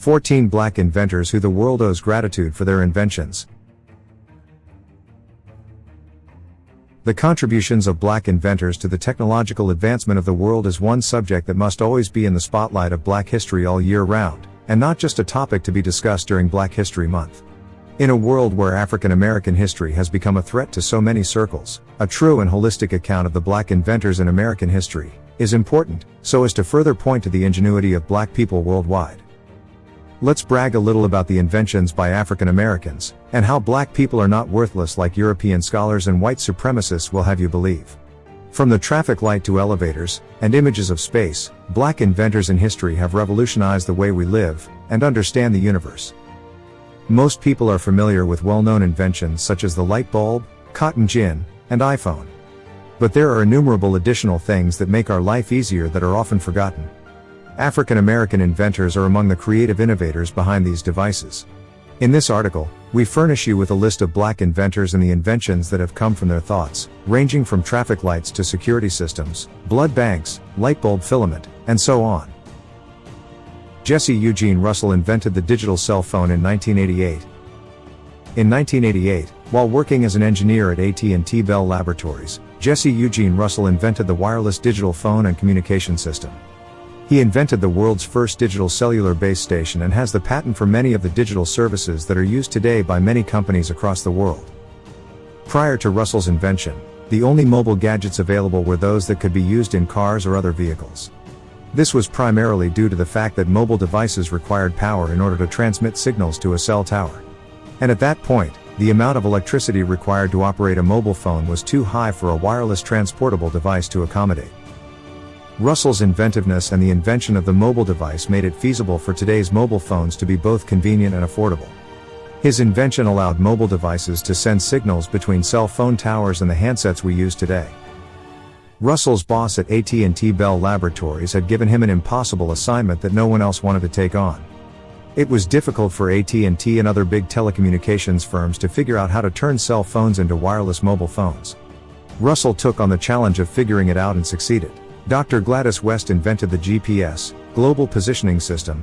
14 Black inventors who the world owes gratitude for their inventions. The contributions of Black inventors to the technological advancement of the world is one subject that must always be in the spotlight of Black history all year round, and not just a topic to be discussed during Black History Month. In a world where African American history has become a threat to so many circles, a true and holistic account of the Black inventors in American history is important, so as to further point to the ingenuity of Black people worldwide. Let's brag a little about the inventions by African Americans, and how Black people are not worthless like European scholars and white supremacists will have you believe. From the traffic light to elevators, and images of space, Black inventors in history have revolutionized the way we live, and understand the universe. Most people are familiar with well-known inventions such as the light bulb, cotton gin, and iPhone. But there are innumerable additional things that make our life easier that are often forgotten. African American inventors are among the creative innovators behind these devices. In this article, we furnish you with a list of Black inventors and the inventions that have come from their thoughts, ranging from traffic lights to security systems, blood banks, light bulb filament, and so on. Jesse Eugene Russell invented the digital cell phone in 1988. In 1988, while working as an engineer at AT&T Bell Laboratories, Jesse Eugene Russell invented the wireless digital phone and communication system. He invented the world's first digital cellular base station and has the patent for many of the digital services that are used today by many companies across the world. Prior to Russell's invention, the only mobile gadgets available were those that could be used in cars or other vehicles. This was primarily due to the fact that mobile devices required power in order to transmit signals to a cell tower. And at that point, the amount of electricity required to operate a mobile phone was too high for a wireless transportable device to accommodate. Russell's inventiveness and the invention of the mobile device made it feasible for today's mobile phones to be both convenient and affordable. His invention allowed mobile devices to send signals between cell phone towers and the handsets we use today. Russell's boss at AT&T Bell Laboratories had given him an impossible assignment that no one else wanted to take on. It was difficult for AT&T and other big telecommunications firms to figure out how to turn cell phones into wireless mobile phones. Russell took on the challenge of figuring it out and succeeded. Dr. Gladys West invented the GPS, Global Positioning System.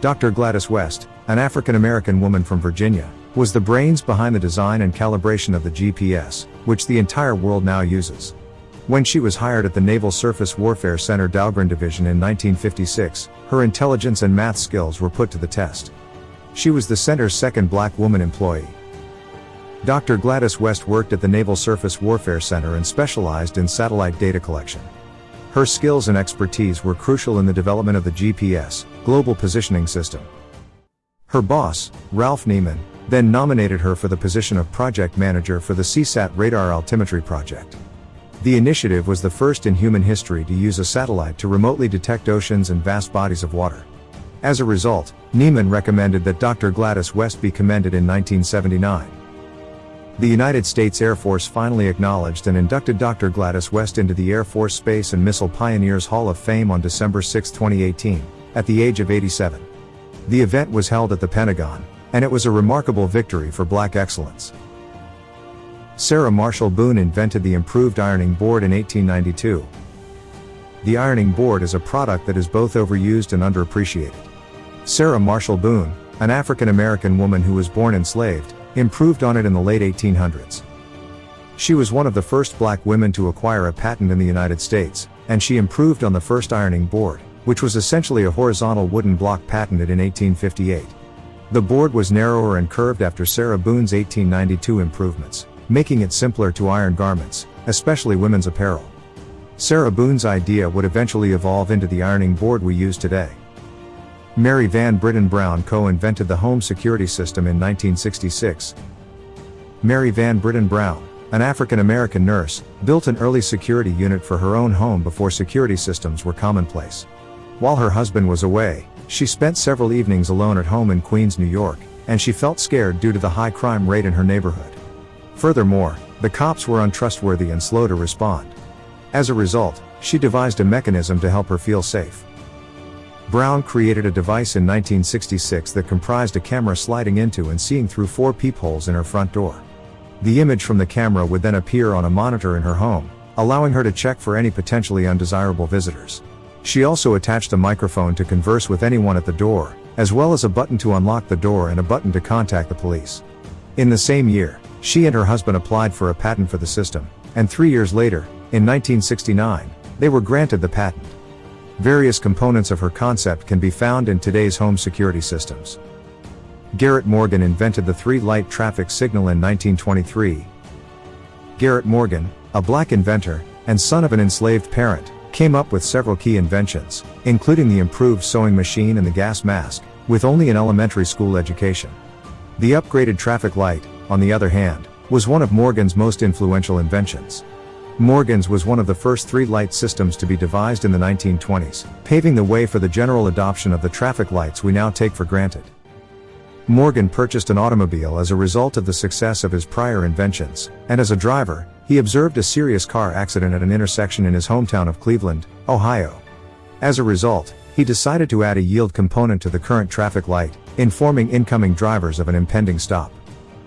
Dr. Gladys West, an African American woman from Virginia, was the brains behind the design and calibration of the GPS, which the entire world now uses. When she was hired at the Naval Surface Warfare Center Dahlgren Division in 1956, her intelligence and math skills were put to the test. She was the center's second Black woman employee. Dr. Gladys West worked at the Naval Surface Warfare Center and specialized in satellite data collection. Her skills and expertise were crucial in the development of the GPS, Global Positioning System. Her boss, Ralph Neiman, then nominated her for the position of project manager for the CSAT radar altimetry project. The initiative was the first in human history to use a satellite to remotely detect oceans and vast bodies of water. As a result, Neiman recommended that Dr. Gladys West be commended in 1979. The United States Air Force finally acknowledged and inducted Dr. Gladys West into the Air Force Space and Missile Pioneers Hall of Fame on December 6, 2018, at the age of 87. The event was held at the Pentagon, and it was a remarkable victory for Black excellence. Sarah Marshall Boone invented the improved ironing board in 1892. The ironing board is a product that is both overused and underappreciated. Sarah Marshall Boone, an African American woman who was born enslaved, improved on it in the late 1800s. She was one of the first Black women to acquire a patent in the United States, and she improved on the first ironing board, which was essentially a horizontal wooden block patented in 1858. The board was narrower and curved after Sarah Boone's 1892 improvements, making it simpler to iron garments, especially women's apparel. Sarah Boone's idea would eventually evolve into the ironing board we use today. Mary Van Britten Brown co-invented the home security system in 1966. Mary Van Britten Brown, an African American nurse, built an early security unit for her own home before security systems were commonplace. While her husband was away, she spent several evenings alone at home in Queens, New York, and she felt scared due to the high crime rate in her neighborhood. Furthermore, the cops were untrustworthy and slow to respond. As a result, she devised a mechanism to help her feel safe. Brown created a device in 1966 that comprised a camera sliding into and seeing through 4 peepholes in her front door. The image from the camera would then appear on a monitor in her home, allowing her to check for any potentially undesirable visitors. She also attached a microphone to converse with anyone at the door, as well as a button to unlock the door and a button to contact the police. In the same year, she and her husband applied for a patent for the system, and 3 years later, in 1969, they were granted the patent. Various components of her concept can be found in today's home security systems. Garrett Morgan invented the 3-light traffic signal in 1923. Garrett Morgan, a black inventor, and son of an enslaved parent, came up with several key inventions, including the improved sewing machine and the gas mask, with only an elementary school education. The upgraded traffic light, on the other hand, was one of Morgan's most influential inventions. Morgan's was one of the first 3-light systems to be devised in the 1920s, paving the way for the general adoption of the traffic lights we now take for granted. Morgan purchased an automobile as a result of the success of his prior inventions, and as a driver, he observed a serious car accident at an intersection in his hometown of Cleveland, Ohio. As a result, he decided to add a yield component to the current traffic light, informing incoming drivers of an impending stop.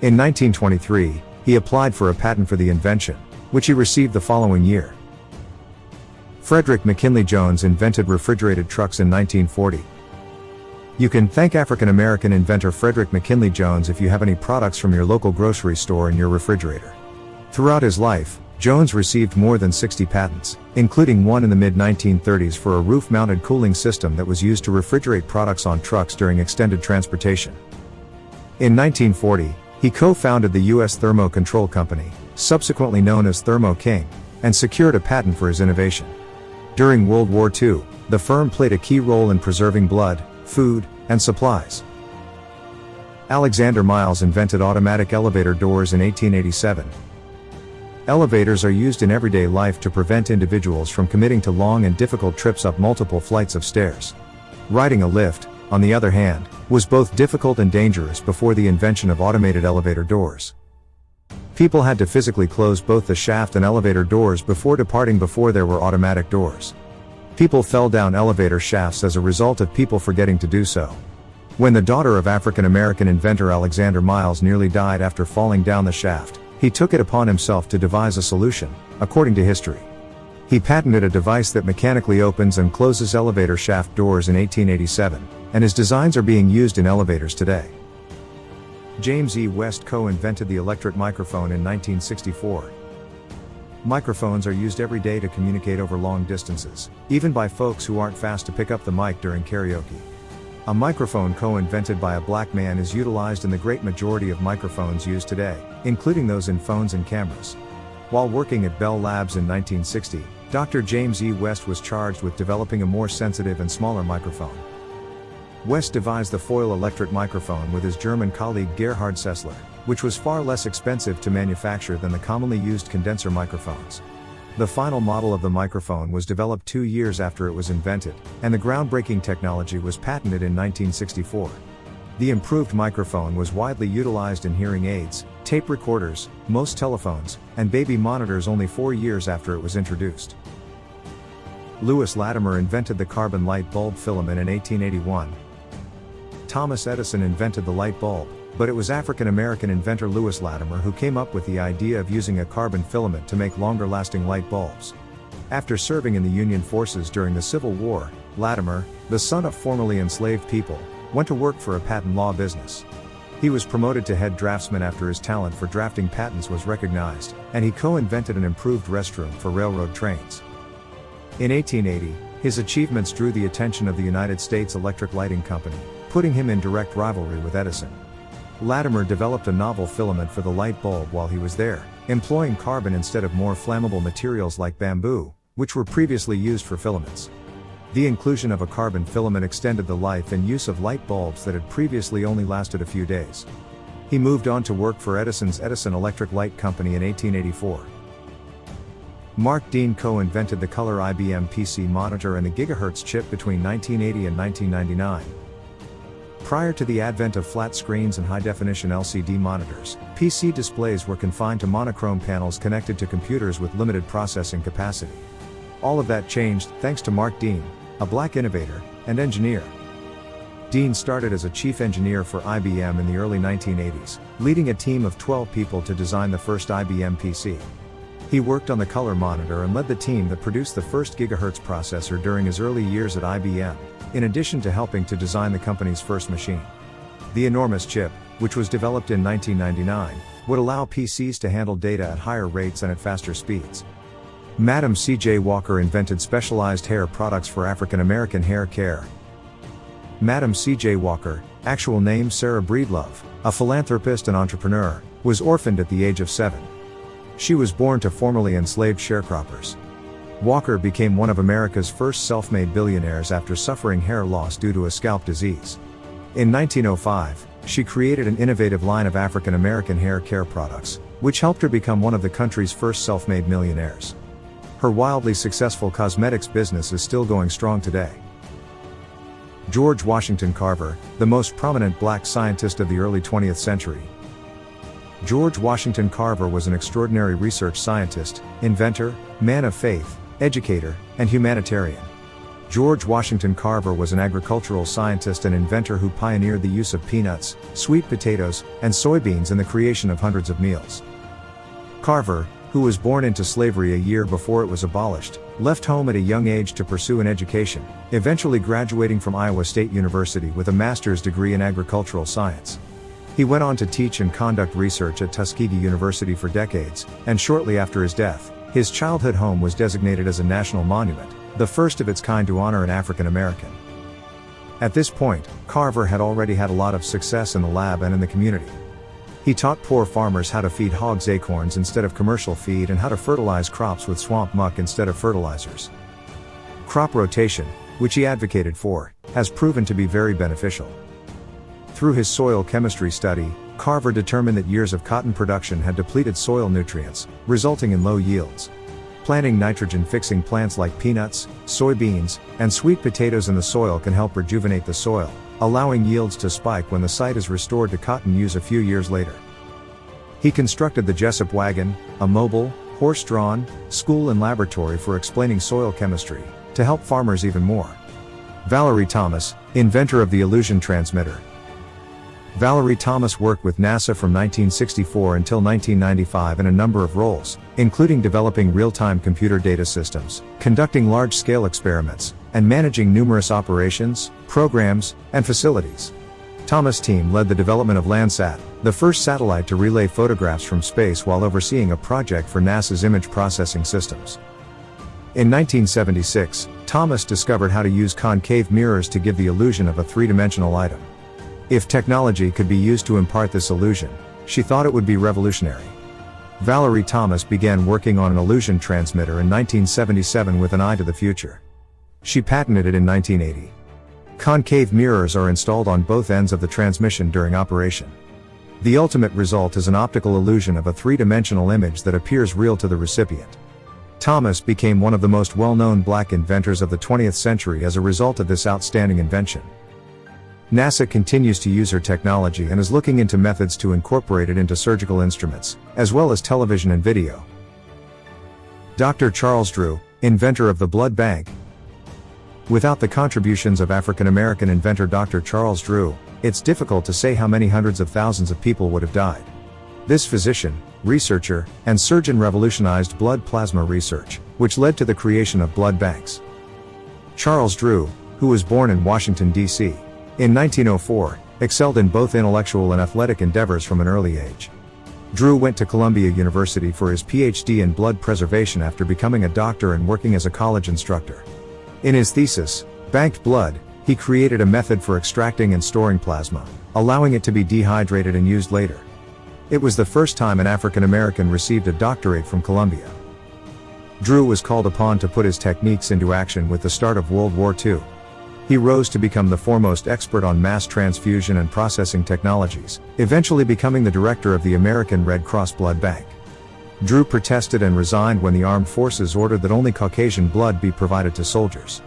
In 1923, he applied for a patent for the invention, which he received the following year. Frederick McKinley Jones invented refrigerated trucks in 1940. You can thank African-American inventor Frederick McKinley Jones if you have any products from your local grocery store in your refrigerator. Throughout his life, Jones received more than 60 patents, including one in the mid-1930s for a roof-mounted cooling system that was used to refrigerate products on trucks during extended transportation. In 1940, he co-founded the U.S. Thermo Control Company, subsequently known as Thermo King, and secured a patent for his innovation. During World War II, the firm played a key role in preserving blood, food, and supplies. Alexander Miles invented automatic elevator doors in 1887. Elevators are used in everyday life to prevent individuals from committing to long and difficult trips up multiple flights of stairs. Riding a lift, on the other hand, was both difficult and dangerous before the invention of automated elevator doors. People had to physically close both the shaft and elevator doors before departing before there were automatic doors. People fell down elevator shafts as a result of people forgetting to do so. When the daughter of African-American inventor Alexander Miles nearly died after falling down the shaft, he took it upon himself to devise a solution, according to history. He patented a device that mechanically opens and closes elevator shaft doors in 1887, and his designs are being used in elevators today. James E. West co-invented the electret microphone in 1964. Microphones are used every day to communicate over long distances, even by folks who aren't fast to pick up the mic during karaoke. A microphone co-invented by a black man is utilized in the great majority of microphones used today, including those in phones and cameras. While working at Bell Labs in 1960, Dr. James E. West was charged with developing a more sensitive and smaller microphone. West devised the foil electret microphone with his German colleague Gerhard Sessler, which was far less expensive to manufacture than the commonly used condenser microphones. The final model of the microphone was developed 2 years after it was invented, and the groundbreaking technology was patented in 1964. The improved microphone was widely utilized in hearing aids, tape recorders, most telephones, and baby monitors only 4 years after it was introduced. Lewis Latimer invented the carbon light bulb filament in 1881. Thomas Edison invented the light bulb, but it was African-American inventor Lewis Latimer who came up with the idea of using a carbon filament to make longer-lasting light bulbs. After serving in the Union forces during the Civil War, Latimer, the son of formerly enslaved people, went to work for a patent law business. He was promoted to head draftsman after his talent for drafting patents was recognized, and he co-invented an improved restroom for railroad trains. In 1880, his achievements drew the attention of the United States Electric Lighting Company, putting him in direct rivalry with Edison. Latimer developed a novel filament for the light bulb while he was there, employing carbon instead of more flammable materials like bamboo, which were previously used for filaments. The inclusion of a carbon filament extended the life and use of light bulbs that had previously only lasted a few days. He moved on to work for Edison's Edison Electric Light Company in 1884. Mark Dean co-invented the color IBM PC monitor and the gigahertz chip between 1980 and 1999. Prior to the advent of flat screens and high-definition LCD monitors, PC displays were confined to monochrome panels connected to computers with limited processing capacity. All of that changed thanks to Mark Dean, a black innovator and engineer. Dean started as a chief engineer for IBM in the early 1980s, leading a team of 12 people to design the first IBM PC. He worked on the color monitor and led the team that produced the first gigahertz processor during his early years at IBM. in addition to helping to design the company's first machine. The enormous chip, which was developed in 1999, would allow PCs to handle data at higher rates and at faster speeds. Madam C.J. Walker invented specialized hair products for African American hair care. Madam C.J. Walker, actual name Sarah Breedlove, a philanthropist and entrepreneur, was orphaned at the age of 7. She was born to formerly enslaved sharecroppers. Walker became one of America's first self-made billionaires after suffering hair loss due to a scalp disease. In 1905, she created an innovative line of African American hair care products, which helped her become one of the country's first self-made millionaires. Her wildly successful cosmetics business is still going strong today. George Washington Carver, the most prominent black scientist of the early 20th century. George Washington Carver was an extraordinary research scientist, inventor, man of faith, educator, and humanitarian. George Washington Carver was an agricultural scientist and inventor who pioneered the use of peanuts, sweet potatoes, and soybeans in the creation of hundreds of meals. Carver, who was born into slavery a year before it was abolished, left home at a young age to pursue an education, eventually graduating from Iowa State University with a master's degree in agricultural science. He went on to teach and conduct research at Tuskegee University for decades, and shortly after his death, his childhood home was designated as a national monument, the first of its kind to honor an African American. At this point, Carver had already had a lot of success in the lab and in the community. He taught poor farmers how to feed hogs acorns instead of commercial feed and how to fertilize crops with swamp muck instead of fertilizers. Crop rotation, which he advocated for, has proven to be very beneficial. Through his soil chemistry study, Carver determined that years of cotton production had depleted soil nutrients, resulting in low yields. Planting nitrogen-fixing plants like peanuts, soybeans, and sweet potatoes in the soil can help rejuvenate the soil, allowing yields to spike when the site is restored to cotton use a few years later. He constructed the Jessup wagon, a mobile, horse-drawn, school and laboratory for explaining soil chemistry, to help farmers even more. Valerie Thomas, inventor of the illusion transmitter. Valerie Thomas worked with NASA from 1964 until 1995 in a number of roles, including developing real-time computer data systems, conducting large-scale experiments, and managing numerous operations, programs, and facilities. Thomas' team led the development of Landsat, the first satellite to relay photographs from space while overseeing a project for NASA's image processing systems. In 1976, Thomas discovered how to use concave mirrors to give the illusion of a three-dimensional item. If technology could be used to impart this illusion, she thought it would be revolutionary. Valerie Thomas began working on an illusion transmitter in 1977 with an eye to the future. She patented it in 1980. Concave mirrors are installed on both ends of the transmission during operation. The ultimate result is an optical illusion of a three-dimensional image that appears real to the recipient. Thomas became one of the most well-known black inventors of the 20th century as a result of this outstanding invention. NASA continues to use her technology and is looking into methods to incorporate it into surgical instruments, as well as television and video. Dr. Charles Drew, inventor of the blood bank. Without the contributions of African American inventor Dr. Charles Drew, it's difficult to say how many hundreds of thousands of people would have died. This physician, researcher, and surgeon revolutionized blood plasma research, which led to the creation of blood banks. Charles Drew, who was born in Washington, D.C., in 1904, excelled in both intellectual and athletic endeavors from an early age. Drew went to Columbia University for his PhD in blood preservation after becoming a doctor and working as a college instructor. In his thesis, Banked Blood, he created a method for extracting and storing plasma, allowing it to be dehydrated and used later. It was the first time an African American received a doctorate from Columbia. Drew was called upon to put his techniques into action with the start of World War II. He rose to become the foremost expert on mass transfusion and processing technologies, eventually becoming the director of the American Red Cross Blood Bank. Drew protested and resigned when the armed forces ordered that only Caucasian blood be provided to soldiers.